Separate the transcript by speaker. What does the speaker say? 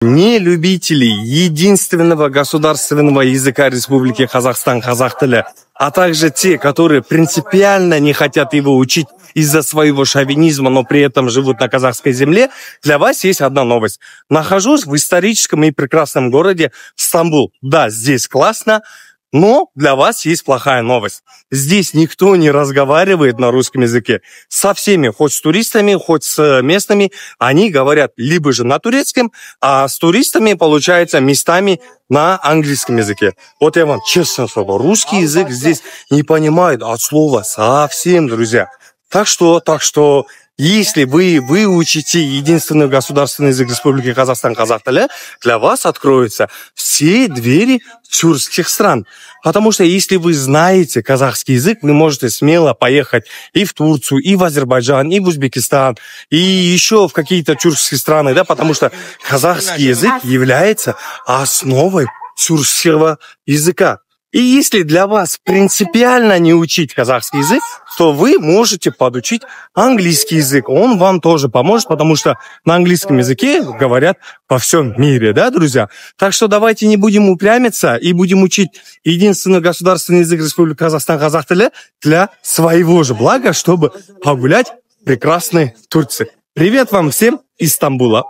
Speaker 1: Не любители единственного государственного языка Республики Казахстан, казах тилі, а также те, которые принципиально не хотят его учить из-за своего шовинизма, но при этом живут на казахской земле, для вас есть одна новость. Нахожусь в историческом и прекрасном городе Стамбул. Да, здесь классно, но для вас есть плохая новость. Здесь никто не разговаривает на русском языке. Со всеми, хоть с туристами, хоть с местными, они говорят либо же на турецком, а с туристами, получается, местами на английском языке. Вот я вам честно скажу, русский язык здесь не понимают от слова совсем, друзья. Так что, если вы выучите единственный государственный язык Республики Казахстан, казах тилі, для вас откроются все двери тюркских стран. Потому что если вы знаете казахский язык, вы можете смело поехать и в Турцию, и в Азербайджан, и в Узбекистан, и еще в какие-то тюркские страны, да, потому что казахский язык является основой тюркского языка. И если для вас принципиально не учить казахский язык, то вы можете подучить английский язык. Он вам тоже поможет, потому что на английском языке говорят во всем мире, да, друзья? Так что давайте не будем упрямиться и будем учить единственный государственный язык Республики Казахстан, казах тилі, для своего же блага, чтобы погулять в прекрасной Турции. Привет вам всем из Стамбула.